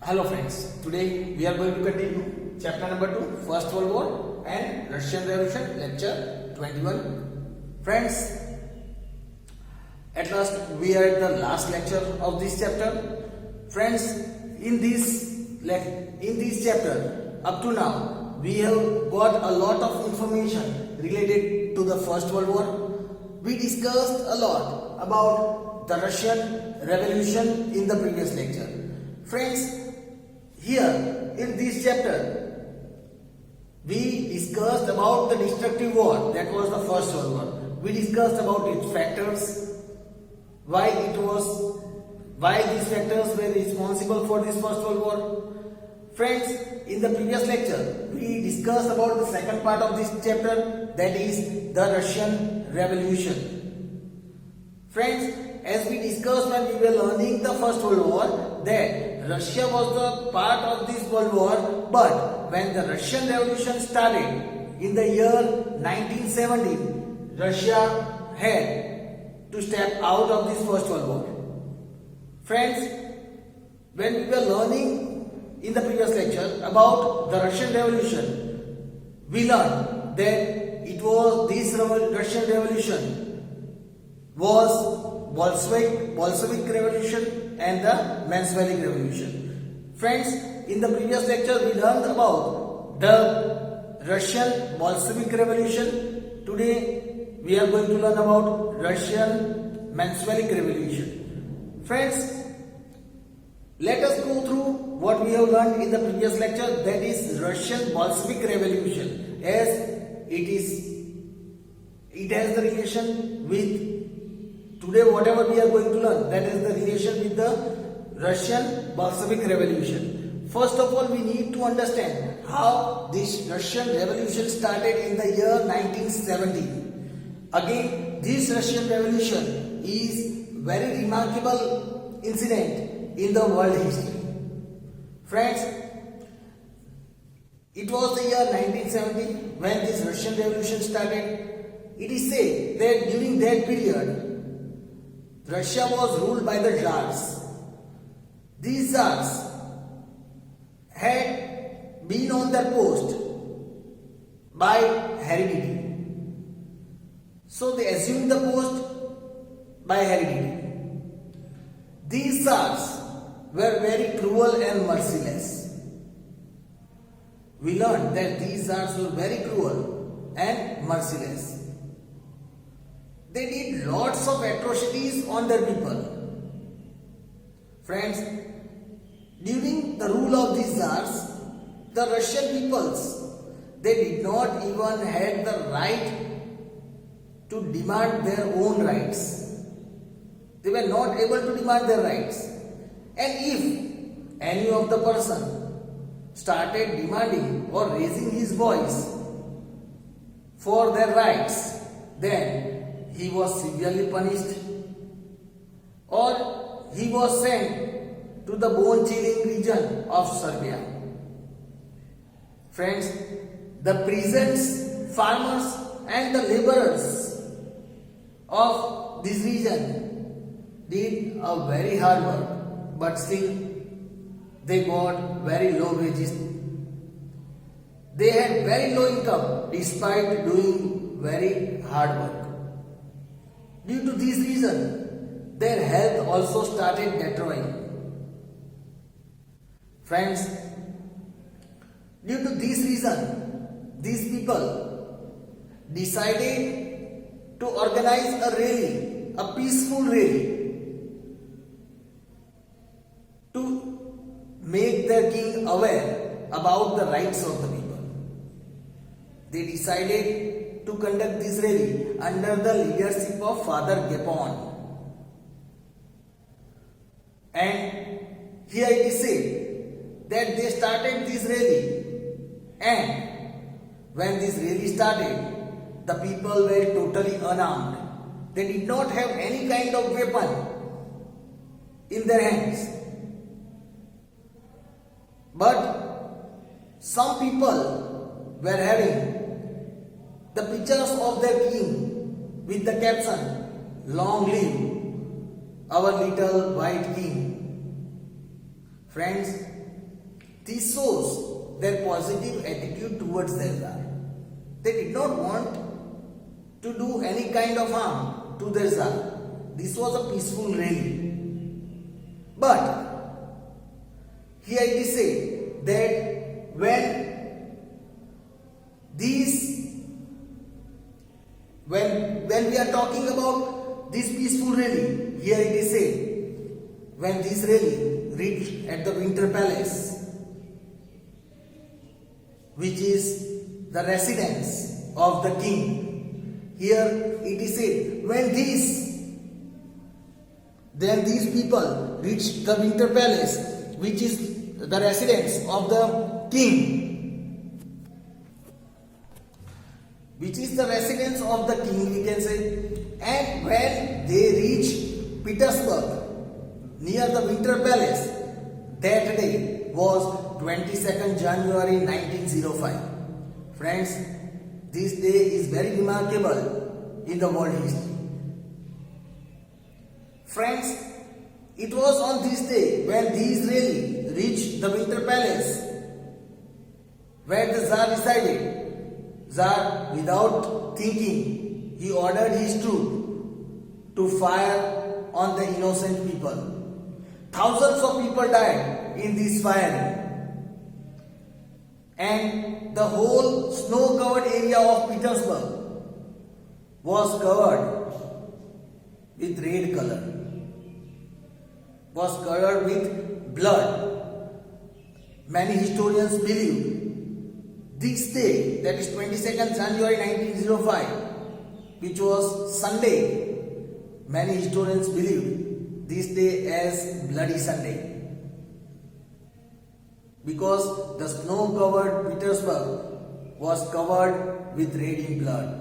Hello friends, today we are going to continue chapter number 2, First World War and Russian Revolution, lecture 21. Friends, at last we are at the last lecture of this chapter. Friends, in this chapter up to now we have got a lot of information related to the First World War. We discussed a lot about the Russian Revolution in the previous lecture. Friends, here in this chapter we discussed about the destructive war, that was the First World War. We discussed about its factors, why these factors were responsible for this First World War. Friends, in the previous lecture we discussed about the second part of this chapter, that is the Russian Revolution. Friends, as we discussed when we were learning the First World War, that Russia was the part of this World War, but when the Russian Revolution started in the year 1917, Russia had to step out of this First World War. Friends, when we were learning in the previous lecture about the Russian Revolution, we learned that this Russian Revolution was Bolshevik Revolution and the Bolshevik Revolution. Friends, in the previous lecture we learned about the Russian Bolshevik Revolution. Today we are going to learn about Russian Bolshevik Revolution. Friends, let us go through what we have learned in the previous lecture, that is Russian Bolshevik Revolution, as it has the relation with today whatever we are going to learn, that is the relation with the Russian Bolshevik Revolution. First of all, we need to understand how this Russian Revolution started in the year 1917. Again, this Russian Revolution is very remarkable incident in the world history. Friends, it was the year 1917 when this Russian Revolution started. It is said that during that period Russia was ruled by the Tsars. These Tsars had been on their post by heredity. So they assumed the post by heredity. These Tsars were very cruel and merciless. We learned that these Tsars were very cruel and merciless. They did lots of atrocities on their people. Friends, during the rule of these Tsars, the Russian peoples, they did not even have the right to demand their own rights. They were not able to demand their rights. And if any of the person started demanding or raising his voice for their rights, then he was severely punished or he was sent to the bone-chilling region of Serbia. Friends, the peasants, farmers and the laborers of this region did a very hard work, but still they got very low wages. They had very low income despite doing very hard work. Due to this reason, their health also started deteriorating. Friends, due to this reason, these people decided to organize a rally, a peaceful rally, to make their king aware about the rights of the people. They decided to conduct this rally under the leadership of Father Gapon. And here it is said that they started this rally, and when this rally started, the people were totally unarmed. They did not have any kind of weapon in their hands. But some people were having the pictures of their king with the caption, "Long live our little white king." Friends, This shows their positive attitude towards their Tsar. They did not want to do any kind of harm to their Tsar. This was a peaceful rally. But here it is said that when we are talking about this peaceful rally, here it is said when this rally reached at the Winter Palace, which is the residence of the king. Here it is said when these people reached the Winter Palace, which is the residence of the king. Which is the residence of the king, we can say. And when they reached Petersburg, near the Winter Palace, that day was 22nd January 1905. Friends, this day is very remarkable in the world history. Friends, it was on this day when these really reached the Winter Palace, where the Tsar resided. Tsar, without thinking, he ordered his troops to fire on the innocent people. Thousands of people died in this firing, and the whole snow-covered area of Petersburg was covered with red color, was covered with blood. Many historians believe this day, that is 22nd January 1905, which was Sunday, many historians believe this day as Bloody Sunday, because the snow-covered Petersburg was covered with red in blood.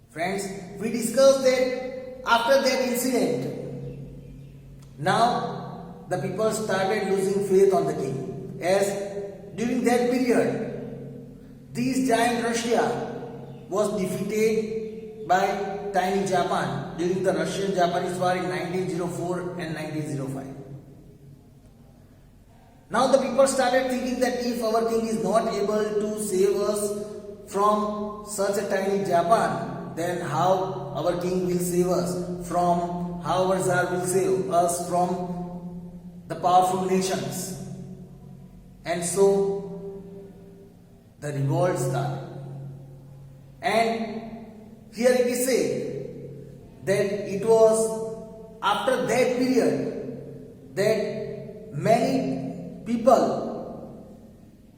Friends, we discussed that after that incident, now the people started losing faith on the king, as during that period, this giant Russia was defeated by tiny Japan during the Russian-Japanese War in 1904 and 1905. Now the people started thinking that if our king is not able to save us from such a tiny Japan, then how our king will save us from, how our Tsar will save us from the powerful nations. And so the revolt started. And here it is said that it was after that period that many people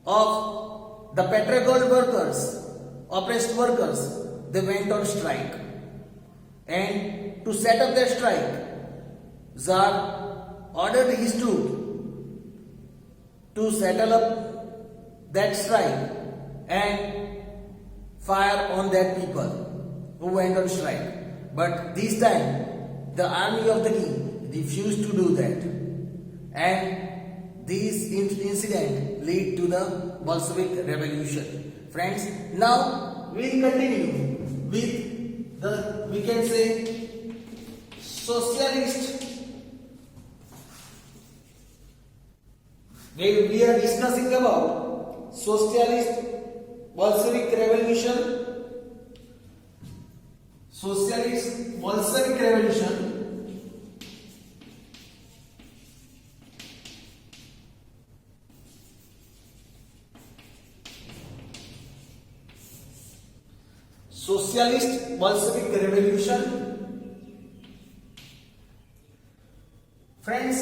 of the petrol workers, oppressed workers, they went on strike. And to set up their strike, Tsar ordered his troops to settle up that strike and fire on that people who went on strike. But this time, the army of the king refused to do that. And this incident led to the Bolshevik Revolution. Friends, now we will continue with the, we can say, socialist. We are discussing about socialist Bolshevik Revolution. Socialist Bolshevik Revolution. Socialist Bolshevik Revolution. Friends,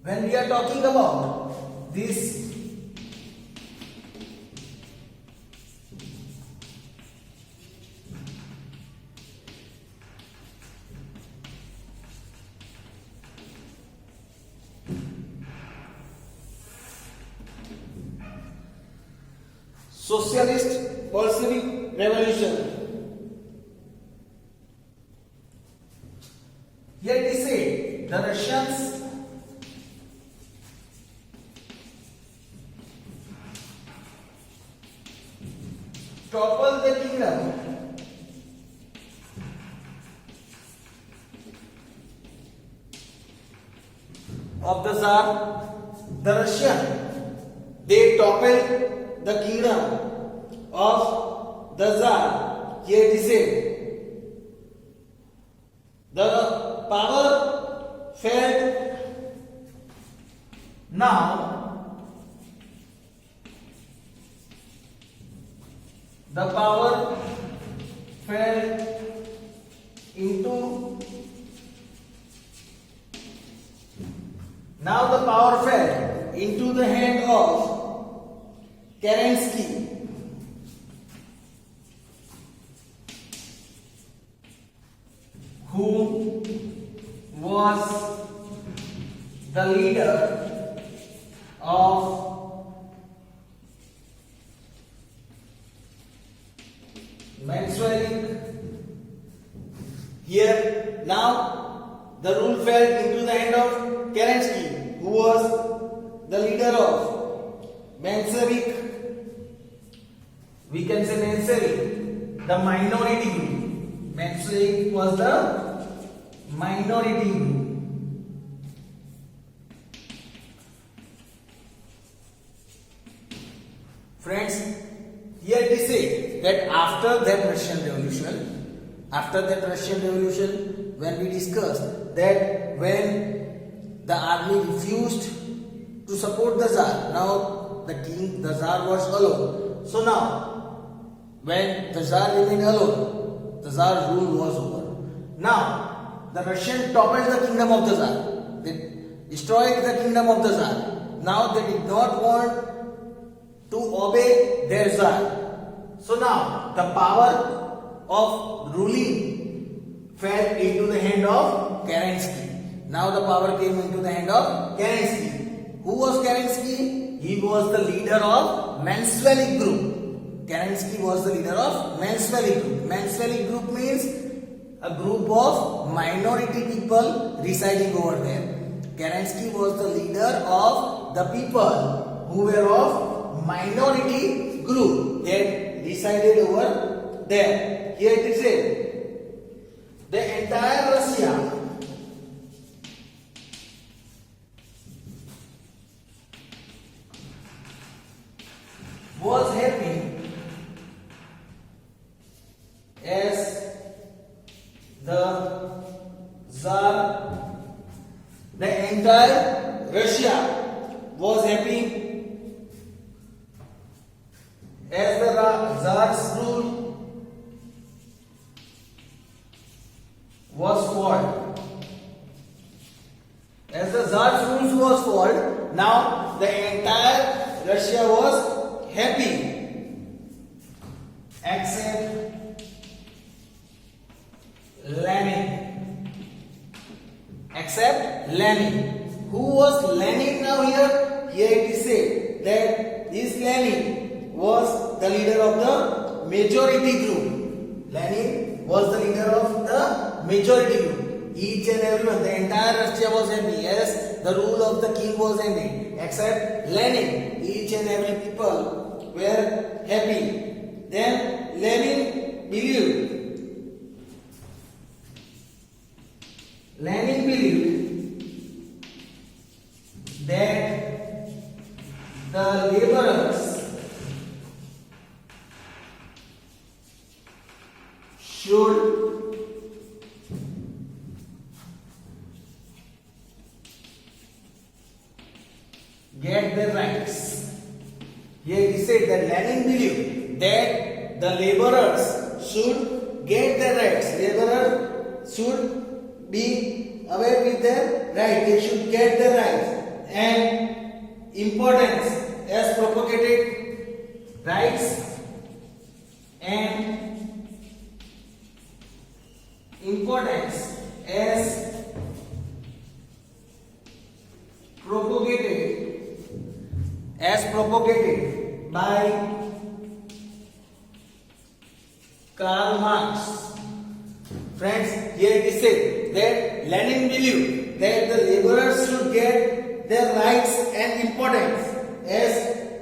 when we are talking about this Socialist Bolshevik Revolution, here it is said the Russians topple the kingdom of the Tsar the Russian, they toppled the kingdom of the Tsar. Here it is said, the power fell. Now, the power fell into. Now the power fell into the hand of Kerensky. Who was the leader of Menshevik. Here now the rule fell into the hand of Kerensky, who was the leader of Menshevik. We can say Menshevik, the minority group. Menshevik was the minority group. Friends, here it is said that after that Russian Revolution, when we discussed that when the army refused to support the Tsar, now the Tsar was alone. So now, when the Tsar remained alone, the Tsar's rule was over. Now, the Russian toppled the kingdom of the Tsar. They destroyed the kingdom of the Tsar. Now they did not want to obey their Tsar. So now the power of ruling fell into the hand of Kerensky. Now the power came into the hand of Kerensky. Who was Kerensky? He was the leader of Menshevik group. Kerensky was the leader of Menshevik group. Menshevik group means a group of minority people residing over there. Kerensky was the leader of the people who were of minority group that resided over there. Here it is said, the entire Russia was happy as the Tsar. The entire Russia was happy as the Tsar's rule was foiled. As the Tsar's rules was foiled, now the entire Russia was happy except Lenin. Except Lenin. Who was Lenin now here? Here it is said that this Lenin was the leader of the majority group. Lenin was the leader of the majority group. Each and everyone, the entire Russia was happy as the rule of the king was ended. Except Lenin, each and every people were happy. Then Lenin believed that the laborers should get their rights. Here it is said that Lenin believed that the laborers should get their rights. Laborers should be aware with their rights. They should get their rights. And importance as propagated rights and importance as propagated by Karl Marx. Friends, here it is said that Lenin believed that the laborers should get their rights and importance as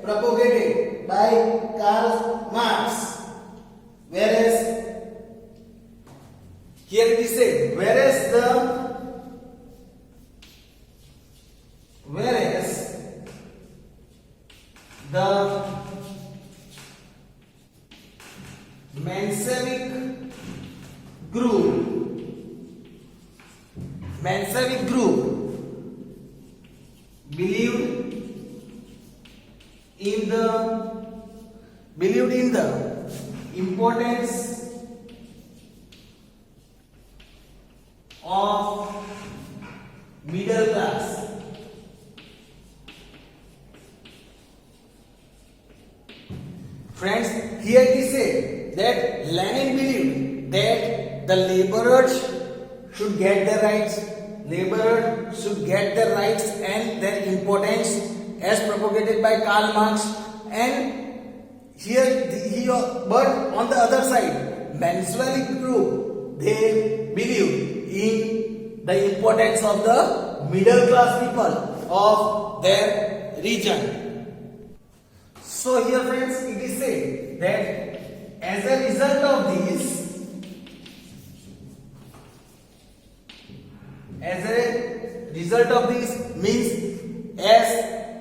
propagated by Karl Marx. Whereas here it is said, whereas Menshevik group believed in the importance of middle class. Friends, here it is said that Lenin believed that the laborers should get their rights. Laborers should get their rights and their importance as propagated by Karl Marx. And but on the other side, Menshevik group, they believe in the importance of the middle class people of their region. So here, friends, it is said that as a result of this means as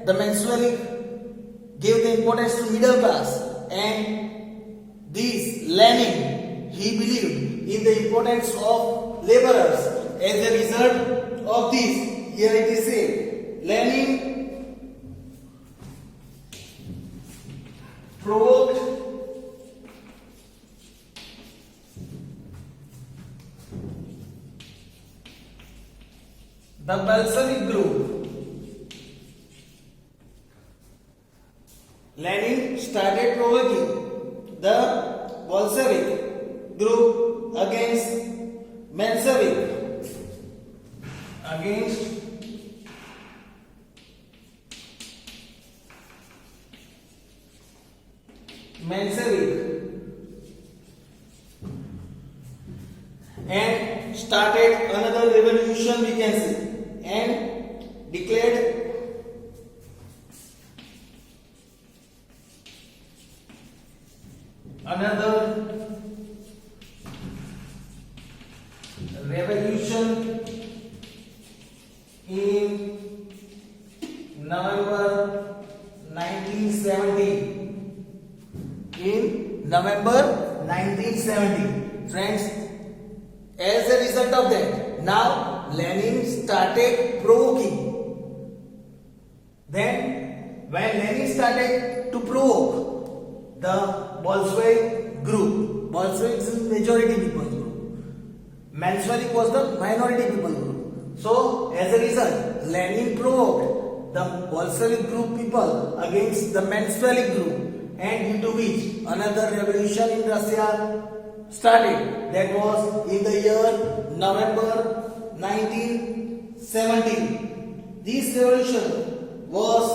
the Menshevik gave the importance to middle class, and this Lenin, he believed in the importance of laborers. As a result of this, here it is said, Lenin provoked the Bolshevik group. Lenin started provoking the Bolshevik group against Menshevik. And started another revolution, we can see, and declared another revolution in November 1970. In November 1970, friends, as a result of that, now Lenin started provoking. Then, when Lenin started to provoke the Bolshevik group, Bolshevik is majority people group, Menshevik was the minority people group. So, as a result, Lenin provoked the Bolshevik group people against the Menshevik group, and due to which another revolution in Russia started. That was in the year November 1917. This revolution was,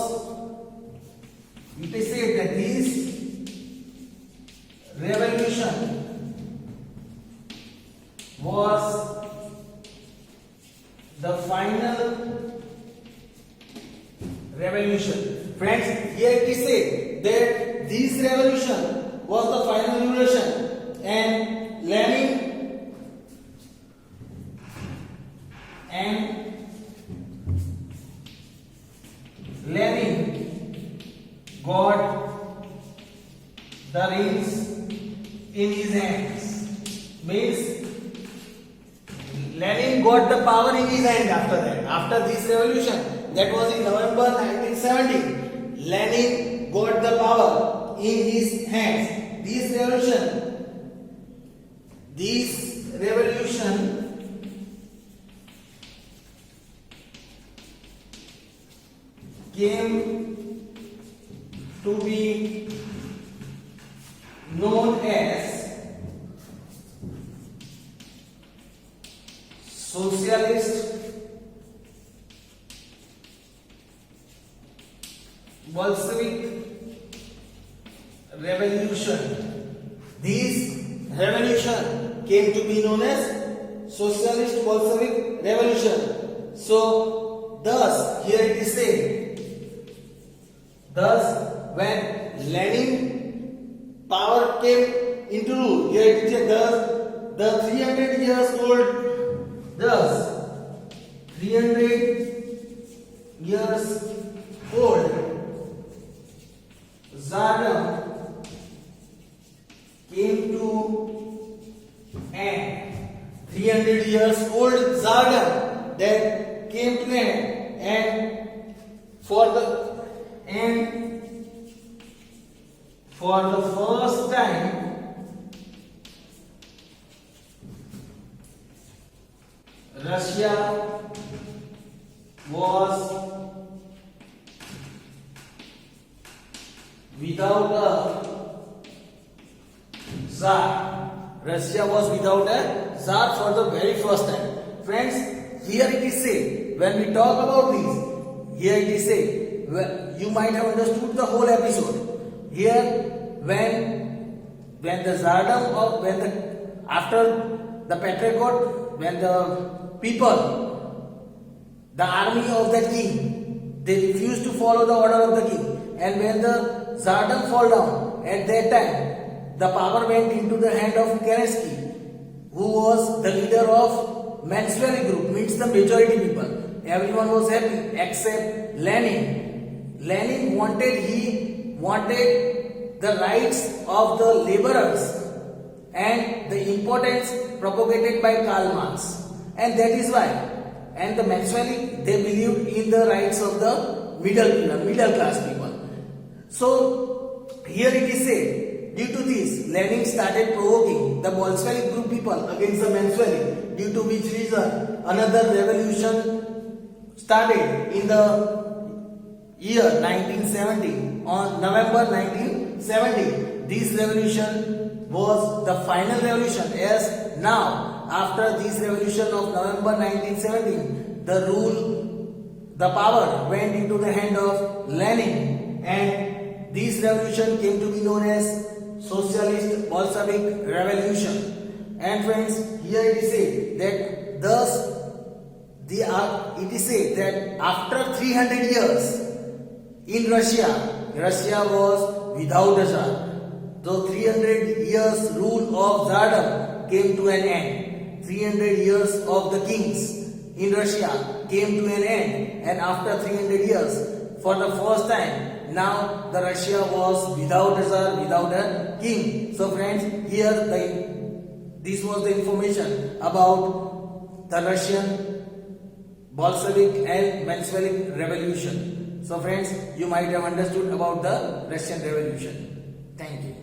you can say that this revolution was the final revolution. Friends, here it is said that this revolution was the final revolution, and Lenin got the reins in his hands. Means Lenin got the power in his hand after that. After this revolution, that was in November 1970, Lenin got the power in his hands. This revolution came to be known as Socialist Bolshevik Revolution. This revolution came to be known as Socialist Bolshevik Revolution. So, thus, here it is said, thus, when Lenin power came into rule, here it is said, thus, the 300 years old, thus, 300 years old Tsardom came to end. 300 years old Tsardom that came to end, and for the first time Russia was without a Tsar. Russia was without a Tsar for the very first time. Friends, here it is said, when we talk about this, here it is said, well, you might have understood the whole episode. Here, when the Tsardom or after the patriarchate, when the people, the army of the king, they refused to follow the order of the king, and when the Tsardom fall down, at that time, the power went into the hand of Kerensky, who was the leader of Menshevik group, means the majority people. Everyone was happy except Lenin. Lenin wanted the rights of the laborers and the importance propagated by Karl Marx, and that is why. And the Menshevik, they believed in the rights of the middle class people. So here it is said, due to this, Lenin started provoking the Bolshevik group people against the Menshevik, due to which reason another revolution started in the year 1970, on November 1970. This revolution was the final revolution, as now after this revolution of November 1917, the power went into the hand of Lenin, and this revolution came to be known as Socialist Bolshevik Revolution. And friends, here it is said that it is said that after 300 years in Russia was without a Tsar. The 300 years rule of Tsardom came to an end. 300 years of the kings in Russia came to an end, and after 300 years, for the first time, now the Russia was without a Tsar, without a king. So friends, here this was the information about the Russian Bolshevik and Menshevik revolution. So friends, you might have understood about the Russian revolution. Thank you.